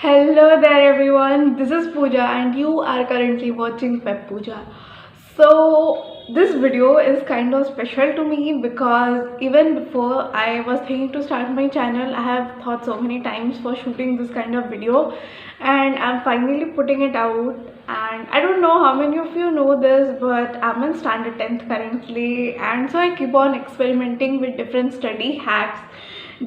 Hello there everyone, this is Pooja and you are currently watching Web Pooja. So this video is kind of special to me because even before I was thinking to start my channel, I have thought so many times for shooting this kind of video and I'm finally putting it out. And I don't know how many of you know this, but I'm in standard 10th currently, and so I keep on experimenting with different study hacks,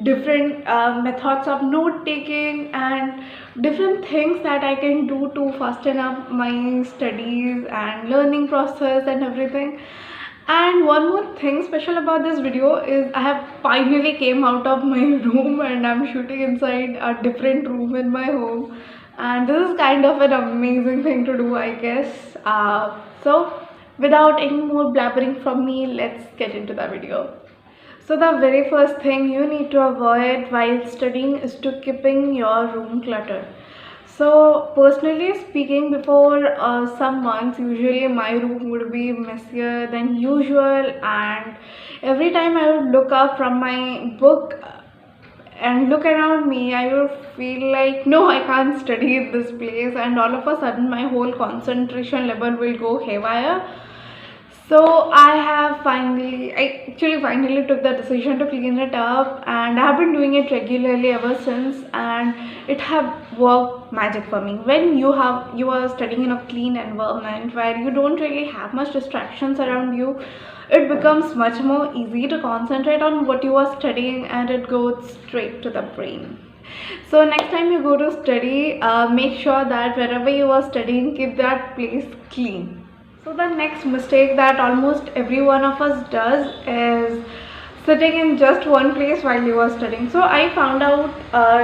different methods of note taking, and different things that I can do to fasten up my studies and learning process and everything. And one more thing special about this video is I have finally came out of my room and I'm shooting inside a different room in my home, and this is kind of an amazing thing to do, I guess. So without any more blabbering from me, let's get into the video. So the very first thing you need to avoid while studying is to keeping your room cluttered. So personally speaking, before some months, usually my room would be messier than usual, and every time I would look up from my book and look around me, I would feel like no, I can't study in this place, and all of a sudden my whole concentration level will go haywire. So I actually finally took the decision to clean it up, and I have been doing it regularly ever since, and it have worked magic for me. When you are studying in a clean environment where you don't really have much distractions around you, it becomes much more easy to concentrate on what you are studying, and it goes straight to the brain. So next time you go to study, make sure that wherever you are studying, keep that place clean. So the next mistake that almost every one of us does is sitting in just one place while you are studying. So I found out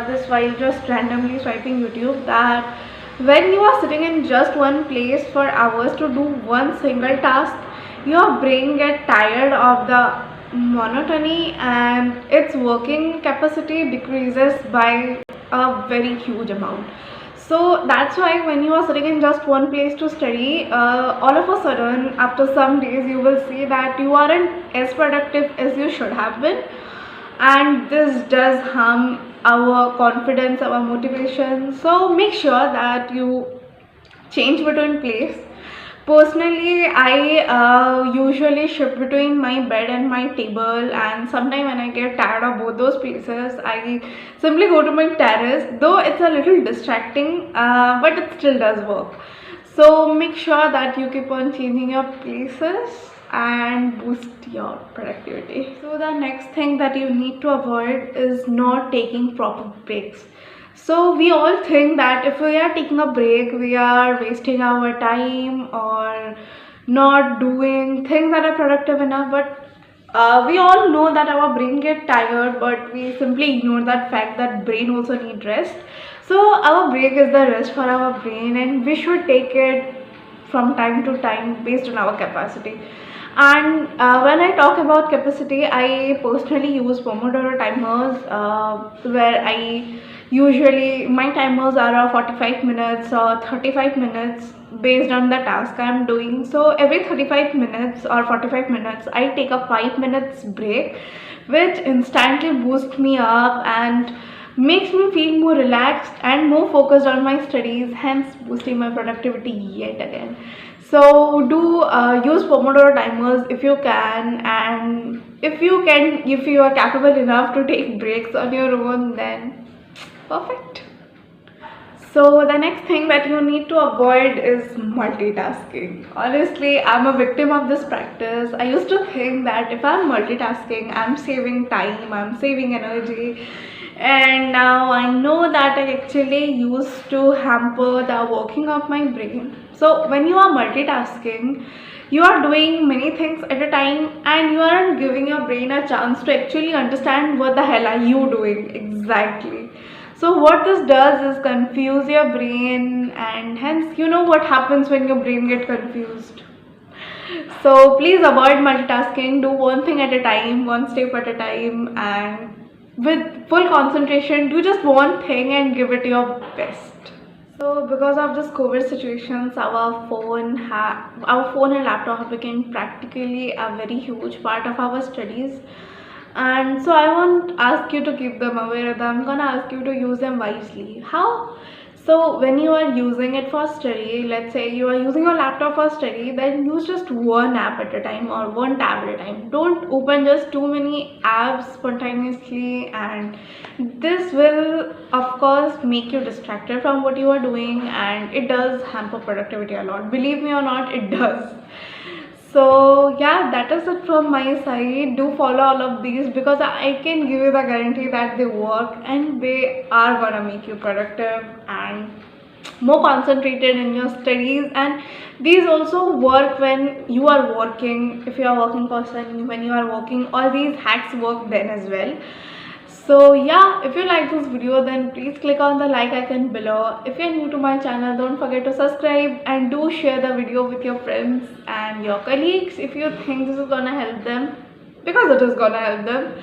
this while just randomly swiping YouTube, that when you are sitting in just one place for hours to do one single task, your brain gets tired of the monotony and its working capacity decreases by a very huge amount. So that's why when you are sitting in just one place to study, all of a sudden after some days you will see that you aren't as productive as you should have been, and this does harm our confidence, our motivation. So make sure that you change between place. Personally, I usually shift between my bed and my table, and sometimes when I get tired of both those places, I simply go to my terrace, though it's a little distracting, but it still does work. So make sure that you keep on changing your places and boost your productivity. So the next thing that you need to avoid is not taking proper breaks. So we all think that if we are taking a break, we are wasting our time or not doing things that are productive enough. But we all know that our brain get tired, but we simply ignore that fact that brain also need rest. So our break is the rest for our brain, and we should take it from time to time based on our capacity. And when I talk about capacity, I personally use Pomodoro timers, where I usually my timers are of 45 minutes or 35 minutes based on the task I'm doing. So every 35 minutes or 45 minutes, I take a 5 minutes break, which instantly boosts me up and makes me feel more relaxed and more focused on my studies, hence boosting my productivity yet again. So do use Pomodoro timers if you can, and if you are capable enough to take breaks on your own, then perfect. So the next thing that you need to avoid is multitasking. Honestly, I'm a victim of this practice. I used to think that if I'm multitasking, I'm saving time, I'm saving energy. And now I know that I actually used to hamper the working of my brain. So when you are multitasking, you are doing many things at a time and you aren't giving your brain a chance to actually understand what the hell are you doing exactly. So what this does is confuse your brain, and hence you know what happens when your brain gets confused. So please avoid multitasking, do one thing at a time, one step at a time, and with full concentration do just one thing and give it your best. So because of this COVID situations, our phone and laptop have become practically a very huge part of our studies, and so I won't ask you to keep them away. I'm gonna ask you to use them wisely. How? So when you are using it for study, let's say you are using your laptop for study, then use just one app at a time or one tab at a time. Don't open just too many apps spontaneously, and this will of course make you distracted from what you are doing, and it does hamper productivity a lot. Believe me or not, it does. So yeah, that is it from my side. Do follow all of these because I can give you the guarantee that they work and they are gonna make you productive and more concentrated in your studies. And these also work when you are working. If you are a working person, when you are working, all these hacks work then as well. So yeah, if you like this video, then please click on the like icon below. If you're new to my channel, don't forget to subscribe and do share the video with your friends and your colleagues if you think this is gonna help them, because it is gonna help them.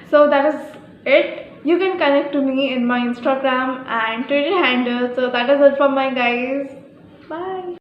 So that is it. You can connect to me in my Instagram and Twitter handle. So that is it from my guys. Bye.